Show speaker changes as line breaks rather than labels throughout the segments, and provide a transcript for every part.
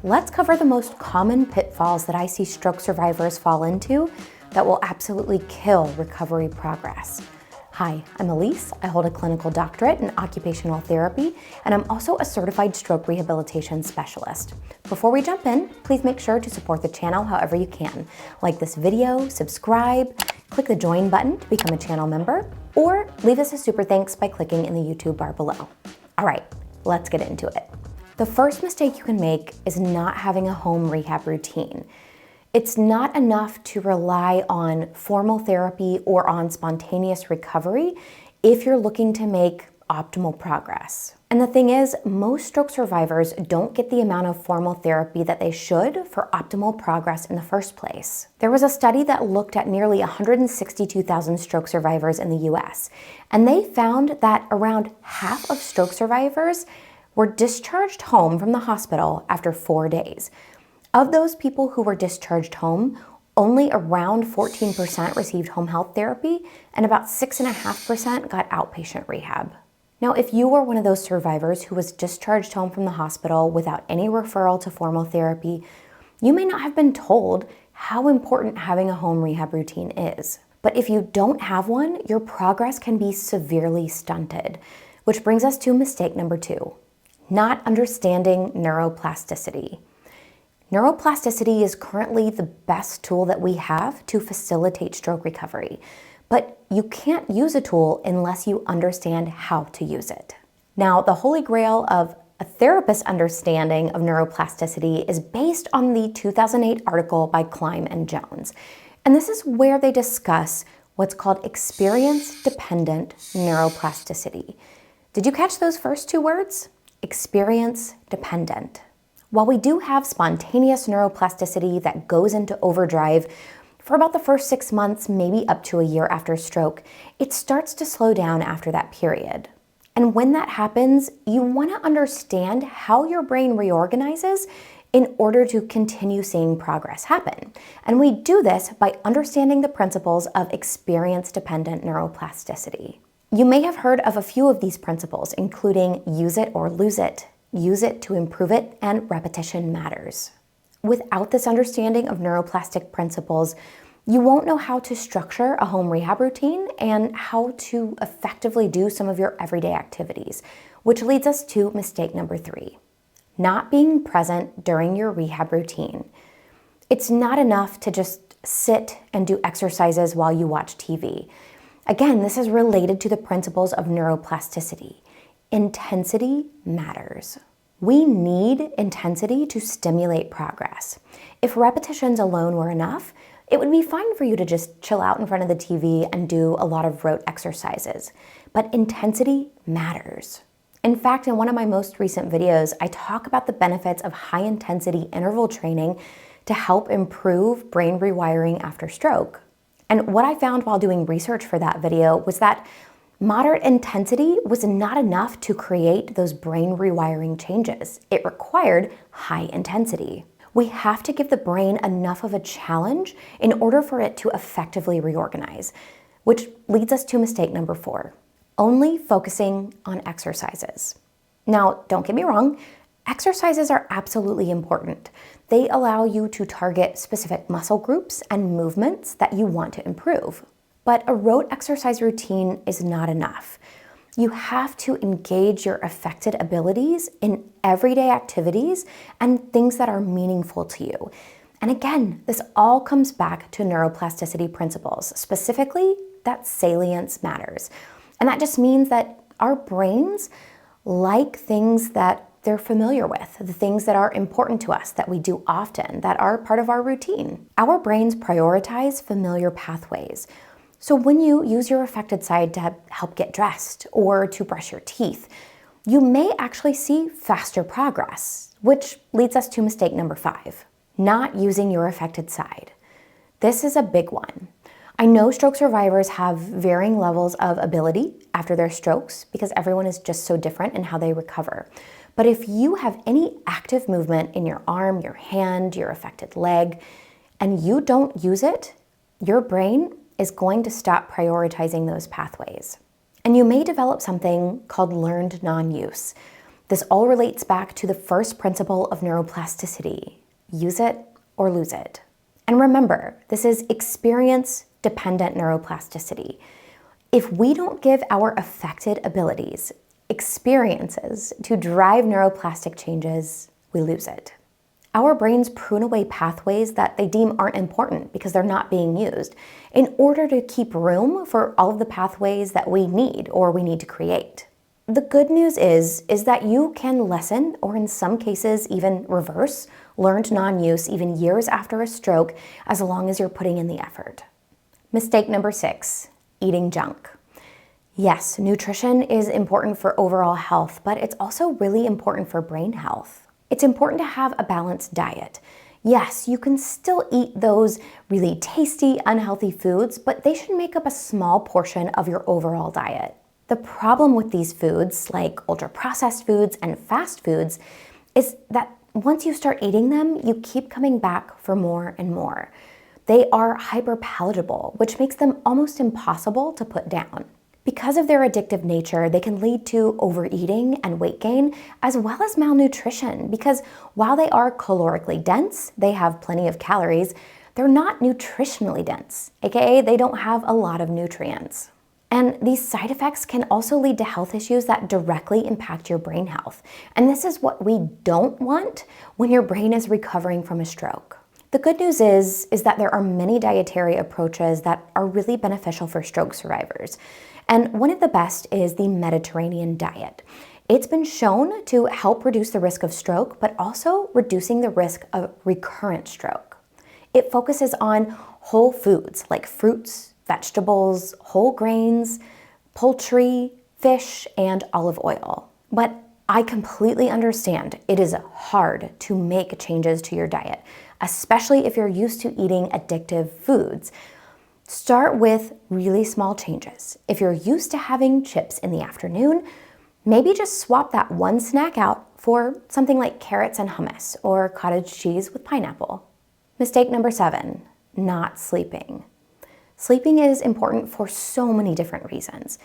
let's cover the most common pitfalls that I see stroke survivors fall into that will absolutely kill recovery progress. Hi, I'm Elise. I hold a clinical doctorate in occupational therapy, and I'm also a certified stroke rehabilitation specialist. Before we jump in, please make sure to support the channel however you can. Like this video, subscribe, click the join button to become a channel member, or leave us a super thanks by clicking in the YouTube bar below. All right, let's get into it. The first mistake you can make is not having a home rehab routine. It's not enough to rely on formal therapy or on spontaneous recovery if you're looking to make optimal progress. And the thing is, most stroke survivors don't get the amount of formal therapy that they should for optimal progress in the first place. There was a study that looked at nearly 162,000 stroke survivors in the US, and they found that around half of stroke survivors were discharged home from the hospital after 4 days. Of those people who were discharged home, only around 14% received home health therapy, and about 6.5% got outpatient rehab. Now, if you were one of those survivors who was discharged home from the hospital without any referral to formal therapy, you may not have been told how important having a home rehab routine is. But if you don't have one, your progress can be severely stunted, which brings us to mistake number 2, not understanding neuroplasticity. Neuroplasticity is currently the best tool that we have to facilitate stroke recovery, but you can't use a tool unless you understand how to use it. Now, the holy grail of a therapist's understanding of neuroplasticity is based on the 2008 article by Klein and Jones. And this is where they discuss what's called experience-dependent neuroplasticity. Did you catch those first 2 words? Experience-dependent. While we do have spontaneous neuroplasticity that goes into overdrive for about the first 6 months, maybe up to a year after stroke, it starts to slow down after that period. And when that happens, you want to understand how your brain reorganizes in order to continue seeing progress happen. And we do this by understanding the principles of experience-dependent neuroplasticity. You may have heard of a few of these principles, including use it or lose it, use it to improve it, and repetition matters. Without this understanding of neuroplastic principles, you won't know how to structure a home rehab routine and how to effectively do some of your everyday activities, which leads us to mistake number 3, not being present during your rehab routine. It's not enough to just sit and do exercises while you watch TV. Again, this is related to the principles of neuroplasticity. Intensity matters. We need intensity to stimulate progress. If repetitions alone were enough, it would be fine for you to just chill out in front of the TV and do a lot of rote exercises. But intensity matters. In fact, in one of my most recent videos, I talk about the benefits of high-intensity interval training to help improve brain rewiring after stroke. And what I found while doing research for that video was that moderate intensity was not enough to create those brain rewiring changes. It required high intensity. We have to give the brain enough of a challenge in order for it to effectively reorganize, which leads us to mistake number 4, only focusing on exercises. Now, don't get me wrong, exercises are absolutely important. They allow you to target specific muscle groups and movements that you want to improve. But a rote exercise routine is not enough. You have to engage your affected abilities in everyday activities and things that are meaningful to you. And again, this all comes back to neuroplasticity principles, specifically that salience matters. And that just means that our brains like things that they're familiar with, the things that are important to us, that we do often, that are part of our routine. Our brains prioritize familiar pathways. So when you use your affected side to help get dressed or to brush your teeth, you may actually see faster progress, which leads us to mistake number 5, not using your affected side. This is a big one. I know stroke survivors have varying levels of ability after their strokes because everyone is just so different in how they recover. But if you have any active movement in your arm, your hand, your affected leg, and you don't use it, your brain is going to stop prioritizing those pathways. And you may develop something called learned non-use. This all relates back to the first principle of neuroplasticity: use it or lose it. And remember, this is experience-dependent neuroplasticity. If we don't give our affected abilities experiences to drive neuroplastic changes, we lose it. Our brains prune away pathways that they deem aren't important because they're not being used, in order to keep room for all of the pathways that we need or we need to create. The good news is that you can lessen, or in some cases even reverse, learned non-use even years after a stroke, as long as you're putting in the effort. Mistake number 6, eating junk. Yes, nutrition is important for overall health, but it's also really important for brain health. It's important to have a balanced diet. Yes, you can still eat those really tasty, unhealthy foods, but they should make up a small portion of your overall diet. The problem with these foods, like ultra-processed foods and fast foods, is that once you start eating them, you keep coming back for more and more. They are hyper-palatable, which makes them almost impossible to put down. Because of their addictive nature, they can lead to overeating and weight gain, as well as malnutrition, because while they are calorically dense, they have plenty of calories, they're not nutritionally dense, aka they don't have a lot of nutrients. And these side effects can also lead to health issues that directly impact your brain health. And this is what we don't want when your brain is recovering from a stroke. The good news is that there are many dietary approaches that are really beneficial for stroke survivors. And one of the best is the Mediterranean diet. It's been shown to help reduce the risk of stroke, but also reducing the risk of recurrent stroke. It focuses on whole foods like fruits, vegetables, whole grains, poultry, fish, and olive oil. But I completely understand it is hard to make changes to your diet, especially if you're used to eating addictive foods. Start with really small changes. If you're used to having chips in the afternoon, maybe just swap that one snack out for something like carrots and hummus or cottage cheese with pineapple. Mistake number 7, not sleeping. Sleeping is important for so many different reasons.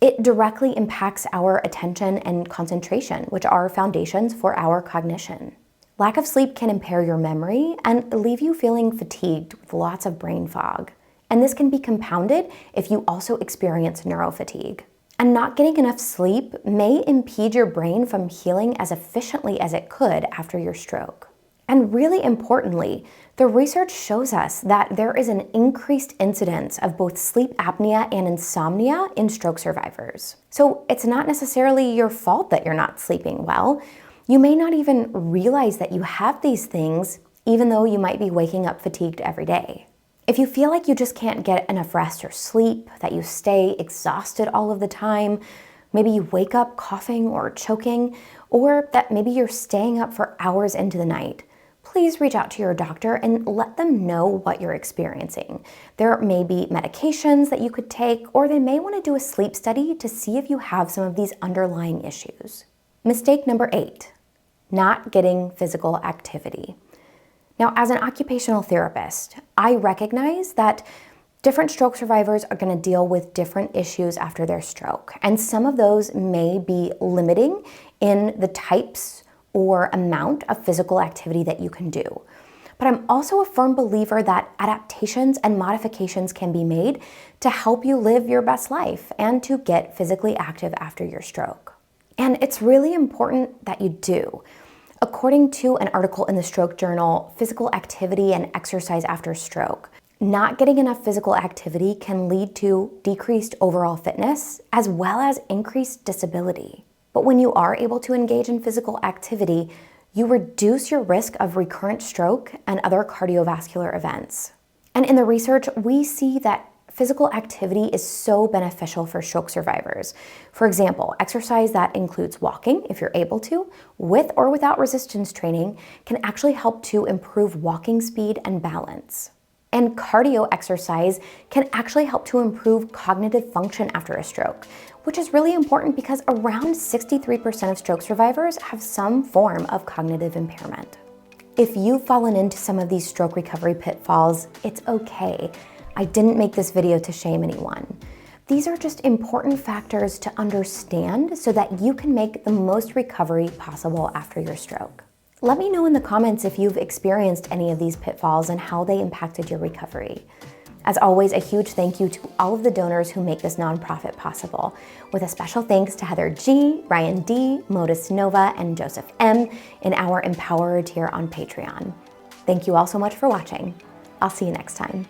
It directly impacts our attention and concentration, which are foundations for our cognition. Lack of sleep can impair your memory and leave you feeling fatigued with lots of brain fog. And this can be compounded if you also experience neurofatigue. And not getting enough sleep may impede your brain from healing as efficiently as it could after your stroke. And really importantly, the research shows us that there is an increased incidence of both sleep apnea and insomnia in stroke survivors. So it's not necessarily your fault that you're not sleeping well. You may not even realize that you have these things, even though you might be waking up fatigued every day. If you feel like you just can't get enough rest or sleep, that you stay exhausted all of the time, maybe you wake up coughing or choking, or that maybe you're staying up for hours into the night, please reach out to your doctor and let them know what you're experiencing. There may be medications that you could take, or they may want to do a sleep study to see if you have some of these underlying issues. Mistake number 8, not getting physical activity. Now, as an occupational therapist, I recognize that different stroke survivors are going to deal with different issues after their stroke, and some of those may be limiting in the types or amount of physical activity that you can do. But I'm also a firm believer that adaptations and modifications can be made to help you live your best life and to get physically active after your stroke. And it's really important that you do. According to an article in the Stroke Journal, Physical Activity and Exercise After Stroke, not getting enough physical activity can lead to decreased overall fitness as well as increased disability. But when you are able to engage in physical activity, you reduce your risk of recurrent stroke and other cardiovascular events. And in the research, we see that physical activity is so beneficial for stroke survivors. For example, exercise that includes walking, if you're able to, with or without resistance training, can actually help to improve walking speed and balance. And cardio exercise can actually help to improve cognitive function after a stroke, which is really important because around 63% of stroke survivors have some form of cognitive impairment. If you've fallen into some of these stroke recovery pitfalls, it's okay. I didn't make this video to shame anyone. These are just important factors to understand so that you can make the most recovery possible after your stroke. Let me know in the comments if you've experienced any of these pitfalls and how they impacted your recovery. As always, a huge thank you to all of the donors who make this nonprofit possible, with a special thanks to Heather G, Ryan D, Modus Nova, and Joseph M in our Empowerer tier on Patreon. Thank you all so much for watching. I'll see you next time.